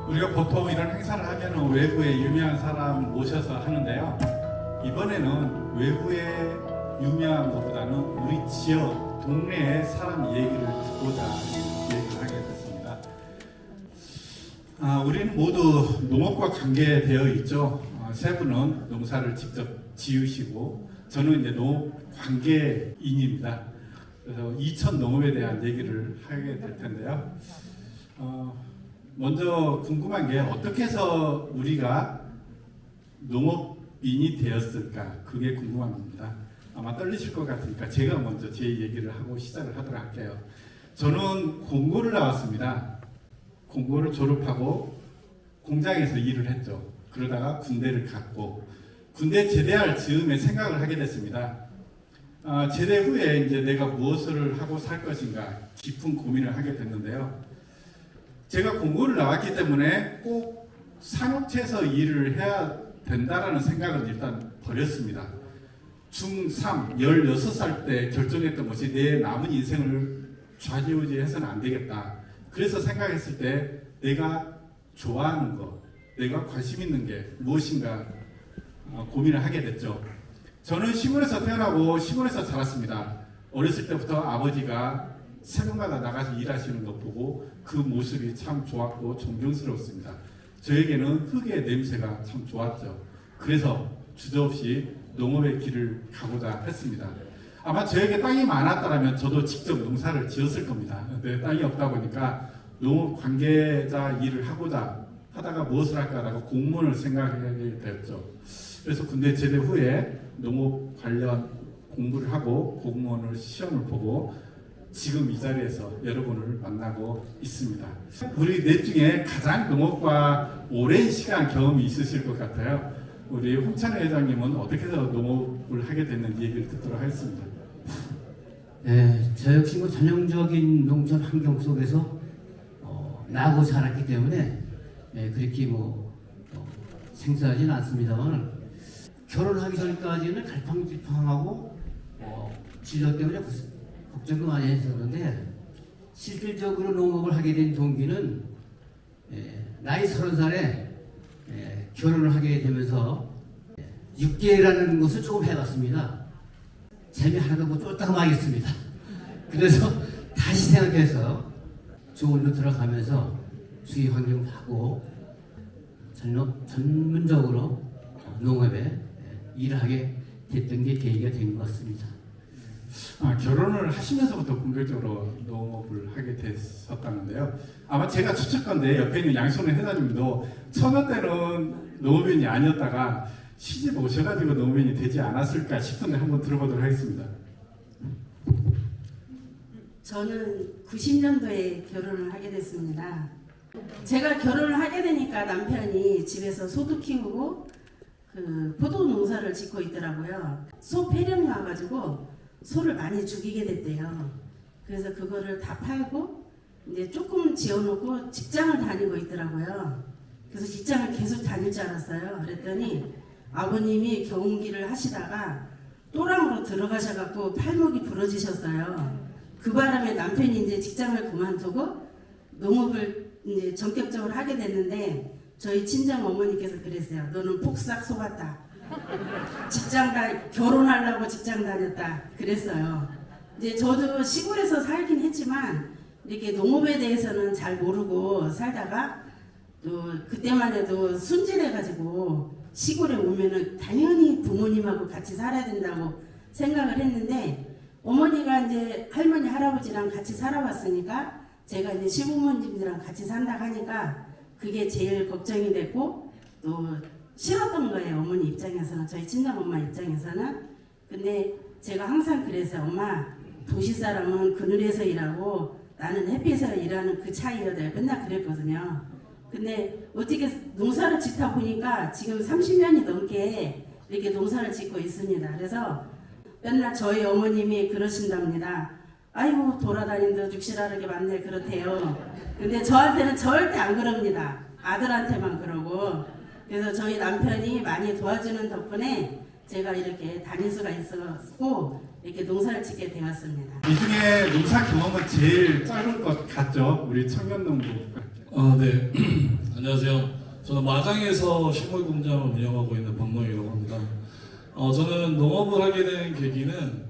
우리가 보통 이런 행사를 하면 외부에 유명한 사람 모셔서 하는데요. 이번에는 외부에 유명한 것보다는 우리 지역, 동네의 사람 얘기를 듣고자 얘기를 하게 됐습니다. 우리는 모두 농업과 관계되어 있죠. 세 분은 농사를 직접 지으시고 저는 이제 농업 관계인입니다. 그래서 이천 농업에 대한 얘기를 하게 될 텐데요. 먼저 궁금한 게 어떻게 해서 우리가 농업인이 되었을까? 그게 궁금한 겁니다. 아마 떨리실 것 같으니까 제가 먼저 제 얘기를 하고 시작을 하도록 할게요. 저는 공고를 나왔습니다. 공고를 졸업하고 공장에서 일을 했죠. 그러다가 군대를 갔고 군대 제대할 즈음에 생각을 하게 됐습니다. 제대 후에 이제 내가 무엇을 하고 살 것인가 깊은 고민을 하게 됐는데요. 제가 공고를 나왔기 때문에 꼭 산업체에서 일을 해야 된다라는 생각은 일단 버렸습니다. 중3, 16살 때 결정했던 것이 내 남은 인생을 좌지우지해서는 안 되겠다. 그래서 생각했을 때 내가 좋아하는 것, 내가 관심 있는 게 무엇인가 고민을 하게 됐죠. 저는 시골에서 태어나고 시골에서 자랐습니다. 어렸을 때부터 아버지가 새벽마다 나가서 일하시는 것 보고 그 모습이 참 좋았고 존경스러웠습니다. 저에게는 흙의 냄새가 참 좋았죠. 그래서 주저없이 농업의 길을 가고자 했습니다. 아마 저에게 땅이 많았다면 저도 직접 농사를 지었을 겁니다. 근데 땅이 없다 보니까 농업 관계자 일을 하고자 하다가 무엇을 할까라고 공무원을 생각하게 되었죠. 그래서 군대 제대 후에 농업 관련 공부를 하고 공무원을 시험을 보고 지금 이 자리에서 여러분을 만나고 있습니다. 우리 넷 중에 가장 농업과 오랜 시간 경험이 있으실 것 같아요. 우리 홍찬호 회장님은 어떻게 해서 농업을 하게 됐는지 얘기를 듣도록 하겠습니다. 네, 저 역시 뭐 전형적인 농촌 환경 속에서 나고 자랐기 때문에 그렇게 생소하지는 않습니다만 결혼하기 전까지는 갈팡질팡하고 진로 때문에 걱정도 많이 했었는데 실질적으로 농업을 하게 된 동기는 나이 30살에 결혼을 하게 되면서 육계라는 것을 조금 해봤습니다. 재미 하나도 못 쫄딱 하겠습니다. 그래서 다시 생각해서 좋은 데 들어가면서 주위 환경 하고 전문적으로 농업에 일을 하게 됐던 게 계기가 된 것 같습니다. 결혼을 하시면서부터 본격적으로 농업을 하게 됐었다는데요. 아마 제가 추측건데 옆에 있는 양손의 회장님도 처녀 때는 농업인이 아니었다가 시집 오셔가지고 농업인이 되지 않았을까 싶은데 한번 들어보도록 하겠습니다. 저는 90년도에 결혼을 하게 됐습니다. 제가 결혼을 하게 되니까 남편이 집에서 소도 키우고 포도 농사를 짓고 있더라고요. 소 폐렴이 와가지고 소를 많이 죽이게 됐대요. 그래서 그거를 다 팔고 이제 조금 지어놓고 직장을 다니고 있더라고요. 그래서 직장을 계속 다닐 줄 알았어요. 그랬더니 아버님이 경운기를 하시다가 또랑으로 들어가셔갖고 팔목이 부러지셨어요. 그 바람에 남편이 이제 직장을 그만두고 농업을 이제 전격적으로 하게 됐는데 저희 친정 어머니께서 그랬어요. 너는 폭삭 속았다. 결혼하려고 직장 다녔다 그랬어요. 이제 저도 시골에서 살긴 했지만 이렇게 농업에 대해서는 잘 모르고 살다가 또 그때만 해도 순진해가지고 시골에 오면은 당연히 부모님하고 같이 살아야 된다고 생각을 했는데 어머니가 이제 할머니 할아버지랑 같이 살아왔으니까 제가 이제 시부모님들이랑 같이 산다 하니까 그게 제일 걱정이 됐고 또 싫었던 거예요. 어머니 입장에서는, 저희 친정엄마 입장에서는. 근데 제가 항상 그랬어요. 엄마, 도시 사람은 그늘에서 일하고 나는 햇빛에서 일하는 그 차이여야 맨날 그랬거든요. 근데 어떻게 농사를 짓다 보니까 지금 30년이 넘게 이렇게 농사를 짓고 있습니다. 그래서 맨날 저희 어머님이 그러신답니다. 아이고 돌아다니는 죽실하게 많네 그렇대요. 근데 저한테는 절대 안 그럽니다. 아들한테만 그러고. 그래서 저희 남편이 많이 도와주는 덕분에 제가 이렇게 다닐 수가 있었고 이렇게 농사를 짓게 되었습니다. 이 중에 농사 경험은 제일 짧은 것 같죠? 우리 청년농부. 네. 안녕하세요. 저는 마장에서 식물 공장을 운영하고 있는 박노희라고 합니다. 저는 농업을 하게 된 계기는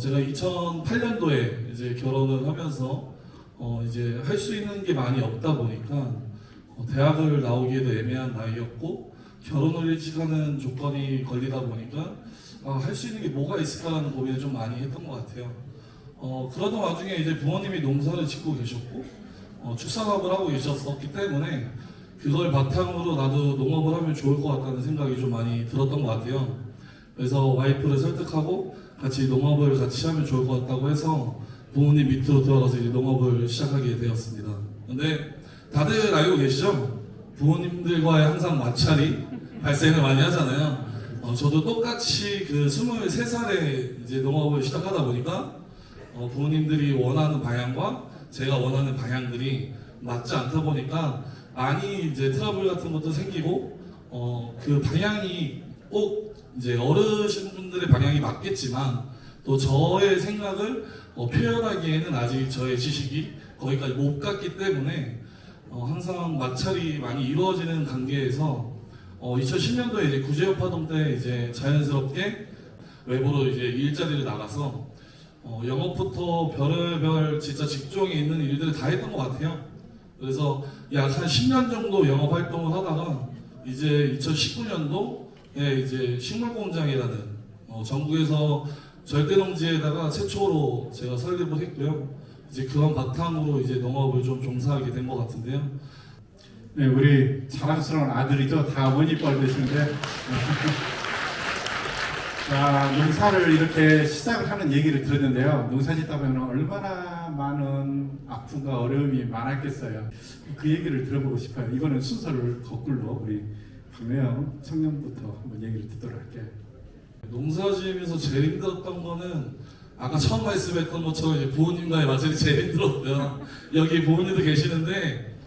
제가 2008년도에 이제 결혼을 하면서 이제 할 수 있는 게 많이 없다 보니까 대학을 나오기에도 애매한 나이였고 결혼을 일찍 하는 조건이 걸리다 보니까 할 수 있는 게 뭐가 있을까라는 고민을 좀 많이 했던 것 같아요. 그러던 와중에 이제 부모님이 농사를 짓고 계셨고 축산업을 하고 계셨었기 때문에 그걸 바탕으로 나도 농업을 하면 좋을 것 같다는 생각이 좀 많이 들었던 것 같아요. 그래서 와이프를 설득하고 같이 농업을 같이 하면 좋을 것 같다고 해서 부모님 밑으로 들어가서 이제 농업을 시작하게 되었습니다. 근데 다들 알고 계시죠? 부모님들과의 항상 마찰이 발생을 많이 하잖아요. 저도 똑같이 그 23살에 이제 농업을 시작하다 보니까 부모님들이 원하는 방향과 제가 원하는 방향들이 맞지 않다 보니까 많이 이제 트러블 같은 것도 생기고 그 방향이 꼭 이제 어르신분들의 방향이 맞겠지만 또 저의 생각을 표현하기에는 아직 저의 지식이 거기까지 못 갔기 때문에 항상 마찰이 많이 이루어지는 단계에서 2010년도에 이제 구제협화동 때 이제 자연스럽게 외부로 이제 일자리를 나가서 영업부터 별의별 진짜 직종에 있는 일들을 다 했던 것 같아요. 그래서 약 한 10년 정도 영업 활동을 하다가 이제 2019년도에 이제 식물공장이라는 전국에서 절대농지에다가 최초로 제가 설립을 했고요. 이제 그런 바탕으로 이제 농업을 좀 종사하게 된 것 같은데요. 네, 우리 자랑스러운 아들이죠. 다 어머니 뻘 되시는데. 자, 농사를 이렇게 시작을 하는 얘기를 들었는데요. 농사 짓다 보면 얼마나 많은 아픔과 어려움이 많았겠어요. 그 얘기를 들어보고 싶어요. 이거는 순서를 거꾸로 우리 박매영 청년부터 한번 얘기를 듣도록 할게요. 농사 지으면서 제일 힘들었던 거는 아까 처음 말씀했던 것처럼 이제 부모님과의 마찰이 제일 힘들었고요. 여기 부모님도 계시는데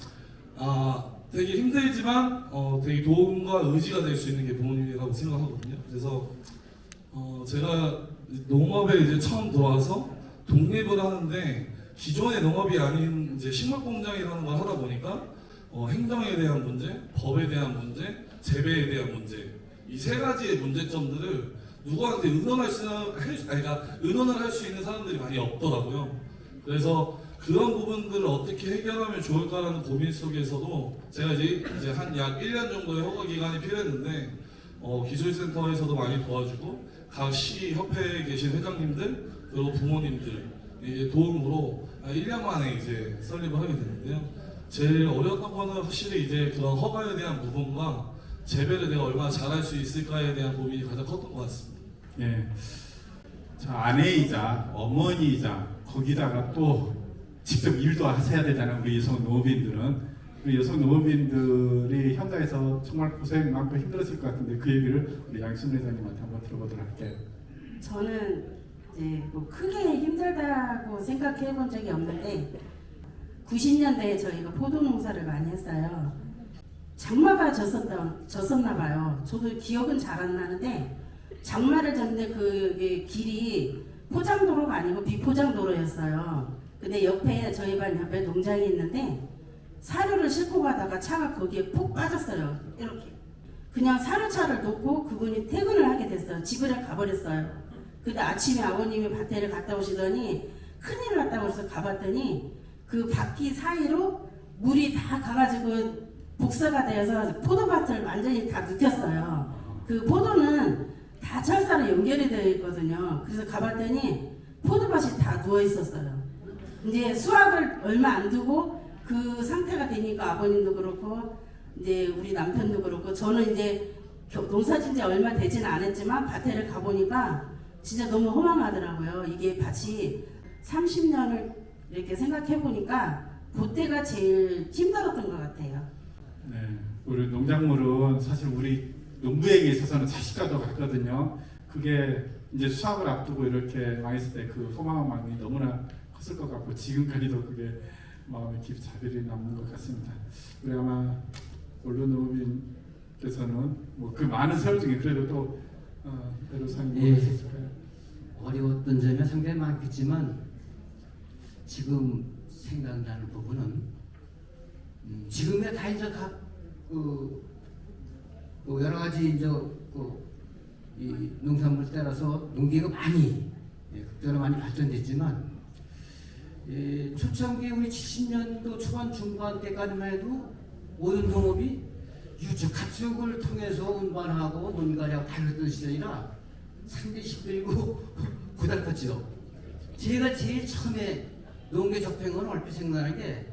되게 힘들지만 되게 도움과 의지가 될 수 있는 게 부모님이라고 생각하거든요. 그래서 제가 농업에 이제 처음 들어와서 독립을 하는데 기존의 농업이 아닌 이제 식물공장이라는 걸 하다 보니까 행정에 대한 문제, 법에 대한 문제, 재배에 대한 문제 이 세 가지의 문제점들을 누구한테 의논을 할 수 있는 사람들이 많이 없더라고요. 그래서 그런 부분들을 어떻게 해결하면 좋을까라는 고민 속에서도 제가 이제 한 약 1년 정도의 허가 기간이 필요했는데 기술센터에서도 많이 도와주고 각 시 협회에 계신 회장님들 그리고 부모님들 이제 도움으로 1년 만에 이제 설립을 하게 됐는데요. 제일 어려웠던 거는 확실히 이제 그런 허가에 대한 부분과 재배를 내가 얼마나 잘할 수 있을까에 대한 고민이 가장 컸던 것 같습니다. 예. 자, 아내이자 어머니이자 거기다가 또 직접 일도 하셔야 되잖아요. 우리 여성 농업인들은. 우리 여성 농업인들이 현장에서 정말 고생 많고 힘들었을 것 같은데 그 얘기를 우리 양순 회장님한테 한번 들어보도록 할게요. 저는 이제 뭐 크게 힘들다고 생각해 본 적이 없는데 90년대에 저희가 포도 농사를 많이 했어요. 장마가 졌었나 봐요. 저도 기억은 잘 안 나는데 장마를 졌는데 그 길이 포장도로가 아니고 비포장도로였어요. 근데 옆에 저희 반 옆에 농장이 있는데 사료를 싣고 가다가 차가 거기에 푹 빠졌어요. 이렇게 그냥 사료차를 놓고 그분이 퇴근을 하게 됐어요. 집을 가버렸어요. 근데 아침에 아버님이 밭에를 갔다 오시더니 큰일 났다고 해서 가봤더니 그 바퀴 사이로 물이 다 가가지고 복사가 되어서 포도밭을 완전히 다 눕혔어요. 그 포도는 다 철사로 연결이 되어 있거든요. 그래서 가봤더니 포도밭이 다 누워 있었어요. 이제 수확을 얼마 안 두고 그 상태가 되니까 아버님도 그렇고 이제 우리 남편도 그렇고 저는 이제 농사진 지 얼마 되지는 않았지만 밭에를 가보니까 진짜 너무 허망하더라고요. 이게 밭이 30년을 이렇게 생각해 보니까 그때가 제일 힘들었던 것 같아요. 네, 우리 농작물은 사실 우리 농부에게 있어서는 자식과도 같거든요. 그게 이제 수확을 앞두고 이렇게 망했을 때 그 허망한 마음이 너무나 컸을 것 같고 지금까지도 그게 마음에 깊이 자별이 남는 것 같습니다. 우리 아마 원로농업인께서는 뭐 그 많은 세월 중에 그래도 또 배로사님 예. 있었을까요? 어려웠던 점이 상당히 많겠지만 지금 생각나는 부분은 지금의 다 이제 여러 가지 이제 이 농산물 따라서 농기가 많이 극적으로 많이 발전됐지만 초창기 우리 70년도 초반 중반 때까지만 해도 모든 농업이 유축 가축을 통해서 운반하고 논가리하고 다녔던 시절이라 상당히 힘들고 고달팠죠. 제가 제일 처음에 농계 접한 건 얼핏 생각나는 게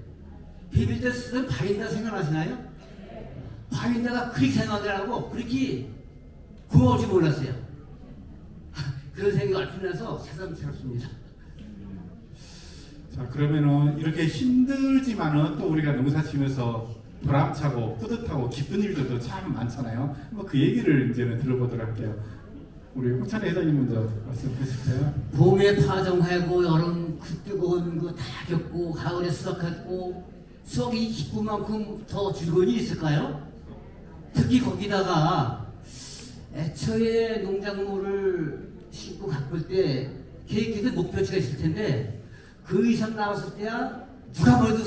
비빌 때 쓰던 바인다 생각나시나요? 바인다가 그렇게 생각하더라고. 그렇게 고마울 줄 몰랐어요. 그런 생각이 얼핏 나서 새삼스럽습니다. 자, 그러면은 이렇게 힘들지만은 또 우리가 농사 지면서 보람차고 뿌듯하고 기쁜 일들도 참 많잖아요. 뭐 그 얘기를 이제는 들어보도록 할게요. 우리 홍찬 회장님 먼저 말씀하실까요? 봄에 파종하고 여름 그 뜨거운 거 다 겪고 가을에 수확하고 수확이 기쁜 만큼 더 즐거움이 있을까요? 특히 거기다가 애초에 농작물을 심고 가꿀 때 계획해둔 목표치가 있을 텐데 그 이상 나왔을 때야 누가 봐도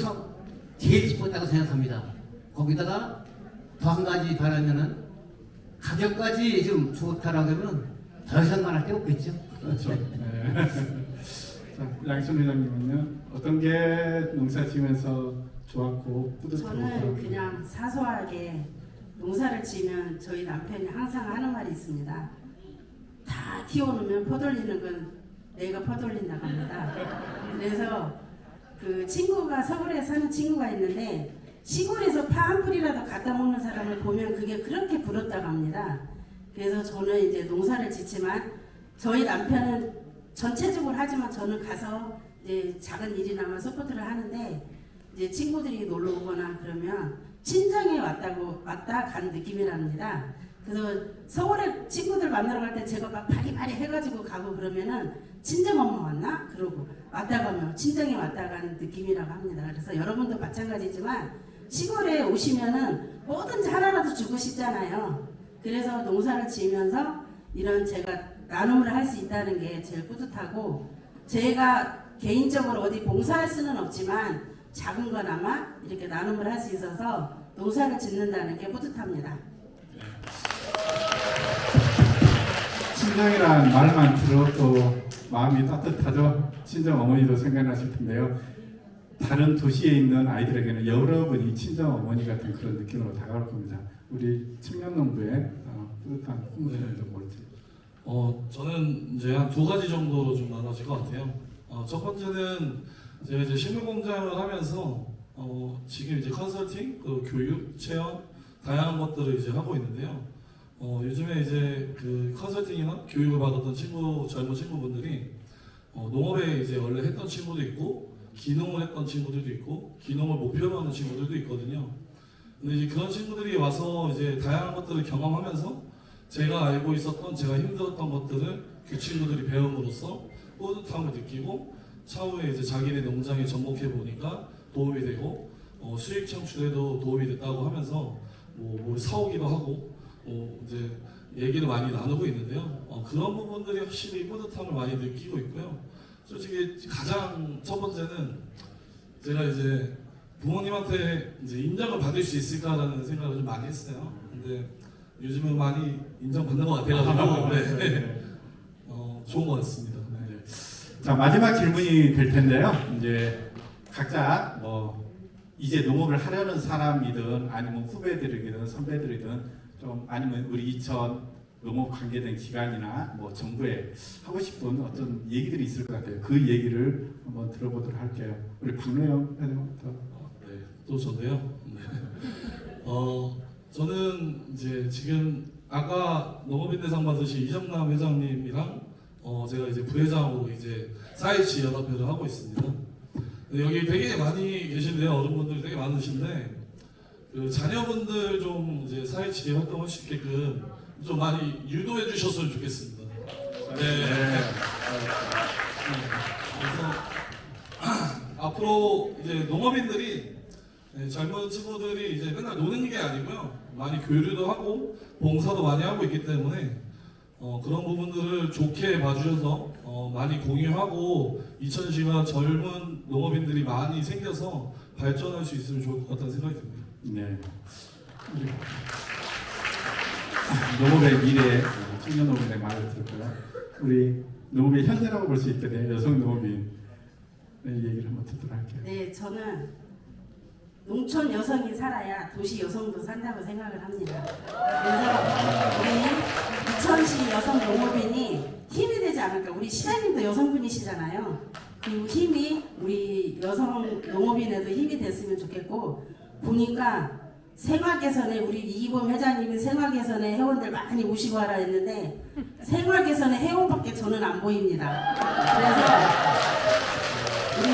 제일 기뻤다고 생각합니다. 거기다가 더 한 가지 바라면은 가격까지 좀 좋다라고 하면 더 이상 말할 데 없겠죠. 그렇죠. 네. 자, 양순 회장님은요, 어떤 게 농사 지면서 좋았고 뿌듯하고 저는 그런 그냥 사소하게 농사를 지면 저희 남편이 항상 하는 말이 있습니다. 다 키워놓으면 퍼돌리는 건 내가 퍼돌린다고 합니다. 그래서 그 친구가 서울에 사는 친구가 있는데 시골에서 파 한 뿌리라도 갖다 먹는 사람을 보면 그게 그렇게 부럽다고 합니다. 그래서 저는 이제 농사를 짓지만 저희 남편은 전체적으로 하지만 저는 가서 이제 작은 일이나마 서포트를 하는데 이제 친구들이 놀러 오거나 그러면 친정에 왔다 간 느낌이랍니다. 그래서 서울에 친구들 만나러 갈 때 제가 막 바리바리 해가지고 가고 그러면은 친정 엄마 왔나? 그러고 왔다 가면 친정에 왔다 가는 느낌이라고 합니다. 그래서 여러분도 마찬가지지만 시골에 오시면은 뭐든지 하나라도 주고 싶잖아요. 그래서 농사를 지으면서 이런 제가 나눔을 할 수 있다는 게 제일 뿌듯하고 제가 개인적으로 어디 봉사할 수는 없지만 작은 거나마 이렇게 나눔을 할 수 있어서 농사를 짓는다는 게 뿌듯합니다. 친정이란 말만 들어도 마음이 따뜻하죠. 친정 어머니도 생각나실 텐데요. 다른 도시에 있는 아이들에게는 여러분이 친정 어머니 같은 그런 느낌으로 다가올 겁니다. 우리 청년농부의 뿌듯한 꿈은 좀 뭘지. 저는 이제 한 두 가지 정도로 좀 나눠질 것 같아요. 첫 번째는 제가 이제 식물공장을 하면서 지금 이제 컨설팅, 그 교육, 체험 다양한 것들을 이제 하고 있는데요. 요즘에 이제 그 컨설팅이나 교육을 받았던 젊은 친구분들이 농업에 이제 원래 했던 친구도 있고 기농을 했던 친구들도 있고 기농을 목표로 하는 친구들도 있거든요. 근데 이제 그런 친구들이 와서 이제 다양한 것들을 경험하면서 제가 알고 있었던 제가 힘들었던 것들을 그 친구들이 배움으로써 뿌듯함을 느끼고 차후에 이제 자기네 농장에 접목해 보니까 도움이 되고 수익 창출에도 도움이 됐다고 하면서 뭘 사오기도 하고 이제 얘기를 많이 나누고 있는데요. 그런 부분들이 확실히 뿌듯함을 많이 느끼고 있고요. 솔직히 가장 첫 번째는 제가 이제 부모님한테 이제 인정을 받을 수 있을까라는 생각을 좀 많이 했어요. 근데 요즘은 많이 인정받는 것 같아가지고 네. 좋은 것 같습니다. 네. 자, 마지막 질문이 될 텐데요. 이제 각자 이제 농업을 하려는 사람이든 아니면 후배들이든 선배들이든 좀 아니면 우리 이천 농업 관계된 기관이나 정부에 하고 싶은 어떤 얘기들이 있을 것 같아요. 그 얘기를 한번 들어보도록 할게요. 우리 박노영 회장부터. 네, 또 저인데요. 네. 저는 이제 지금 아까 농업인대상 받으신 이정남 회장님이랑 제가 이제 부회장으로 이제 4.27 연합회를 하고 있습니다. 여기 되게 많이 계신데요. 어른분들 되게 많으신데 그 자녀분들 좀 이제 4.27 활동할 수 있게끔 좀 많이 유도해 주셨으면 좋겠습니다. 네. 그래서 앞으로 이제 농업인들이 젊은 친구들이 이제 맨날 노는 게 아니고요. 많이 교류도 하고 봉사도 많이 하고 있기 때문에 그런 부분들을 좋게 봐주셔서 많이 공유하고 이천시가 젊은 농업인들이 많이 생겨서 발전할 수 있으면 좋을 것 같다는 생각이 듭니다. 네. 농업의 미래, 청년 농업의 말을 들었고요. 우리 농업의 현재라고 볼 수 있겠네요. 여성 농업인의 얘기를 한번 듣도록 할게요. 네, 저는 농촌 여성이 살아야 도시 여성도 산다고 생각을 합니다. 그래서 우리 이천시 여성 농업인이 힘이 되지 않을까. 우리 시장님도 여성분이시잖아요. 그 힘이 우리 여성 농업인에도 힘이 됐으면 좋겠고, 보니까 생활개선에 우리 이기범 회장님이 생활개선에 회원들 많이 모시고 하라 했는데 생활개선에 회원밖에 저는 안 보입니다. 그래서 우리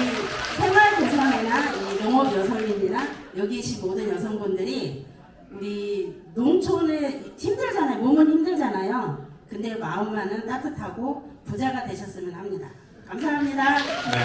생활개선이나 이 농업 여성인이나 여기 계신 모든 여성분들이 우리 농촌에 힘들잖아요. 몸은 힘들잖아요. 근데 마음만은 따뜻하고 부자가 되셨으면 합니다. 감사합니다. 네.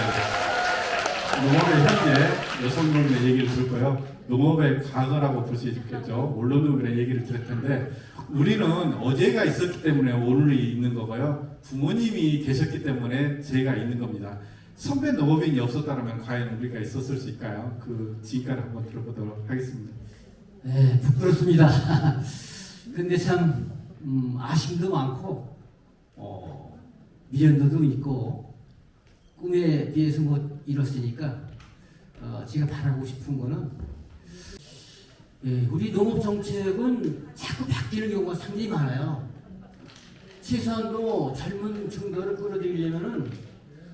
농업의 현재 여성 농업의 얘기를 들었고요. 농업의 과거라고 볼 수 있겠죠. 원로농업의 얘기를 들을 텐데 우리는 어제가 있었기 때문에 오늘이 있는 거고요. 부모님이 계셨기 때문에 제가 있는 겁니다. 선배 농업인이 없었다면 과연 우리가 있었을 수 있을까요? 그 지금까지 한번 들어보도록 하겠습니다. 네, 부끄럽습니다. 근데 참 아쉬움도 많고 미련도도 있고 꿈에 비해서 못 이뤘으니까 제가 바라고 싶은 거는 우리 농업 정책은 자꾸 바뀌는 경우가 상당히 많아요. 최소한도 젊은 층들을 끌어들이려면은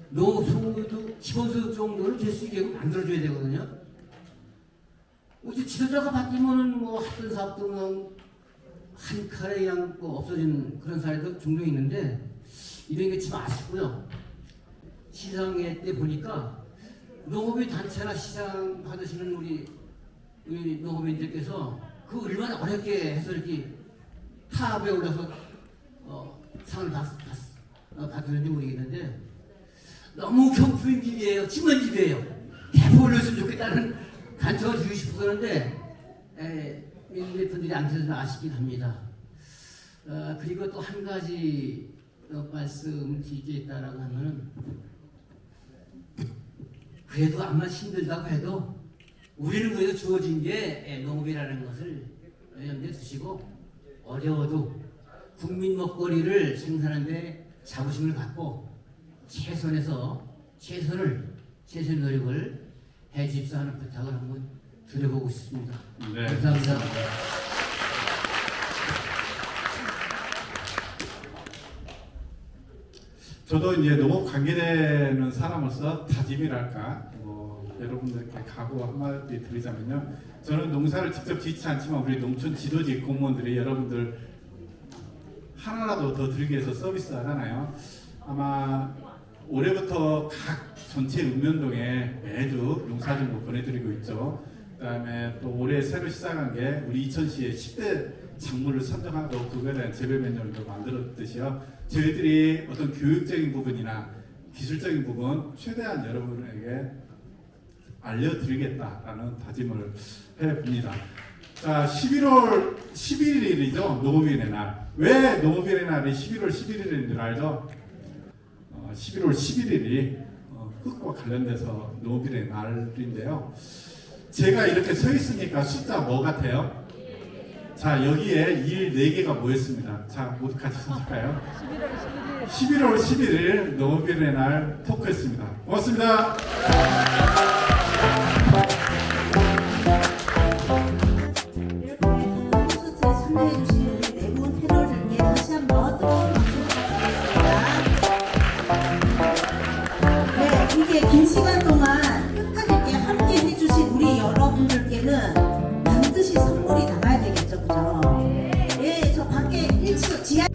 농업 소득 기본소득 정도를 될 수 있게 만들어줘야 되거든요. 어째 지도자가 바뀌면은 뭐 하던 사업도 그냥 한 칼에 그냥 뭐 없어지는 그런 사례도 종종 있는데 이런 게 참 아쉽고요. 시장회 때 보니까 농업의 단체나 시장 받으시는 우리 농업인들께서 그 얼마나 어렵게 해서 이렇게 탑에 올라서 상을 받았는지 모르겠는데 너무 경품인 집이에요. 집만 집이에요. 대포 올렸으면 좋겠다는 간청을 드리고 싶었는데 민대표들이 안 되셔서 아쉽긴 합니다. 그리고 또 한 가지 말씀을 드리겠다라고 하면은 그래도 아마 힘들다고 해도 우리는 그래도 주어진 게 농업이라는 것을 염두에 두시고 어려워도 국민 먹거리를 생산하는데 자부심을 갖고 최선의 노력을 해주십사 하는 부탁을 한번 드려보고 싶습니다. 네. 감사합니다. 저도 이제 농업 관계되는 사람으로서 다짐이랄까, 여러분들께 각오 한마디 드리자면요. 저는 농사를 직접 짓지 않지만 우리 농촌 지도직 공무원들이 여러분들 하나라도 더 드리기 위해서 서비스 하잖아요. 아마 올해부터 각 전체 읍면동에 매주 농사정보 보내드리고 있죠. 그다음에 또 올해 새로 시작한 게 우리 이천시의 10대 작물을 선정하고 그거에 대한 재배 매뉴얼도 만들었듯이요. 저희들이 어떤 교육적인 부분이나 기술적인 부분 최대한 여러분에게 알려드리겠다라는 다짐을 해봅니다. 자, 11월 11일이죠. 농업인의 날. 왜 농업인의 날이 11월 11일인 줄 알죠? 11월 11일이 흙과 관련돼서 농업인의 날인데요. 제가 이렇게 서 있으니까 숫자 뭐 같아요? 자, 여기에 일 4개가 모였습니다. 자, 모두 같이 서실까요? 11월 11일 농업인의 날 토크였습니다. 고맙습니다. 이렇게 콘서트에 참여해주신 우리 네 분 패널들께 다시 한번 뜨거운 박수 부탁드립니다. 네, 이게 긴 시간 동안 끝까지 이렇게 함께 해주신 우리 여러분들께는 반드시 선물이 나가야 되겠죠, 그죠? 예, 저 밖에 1층 지하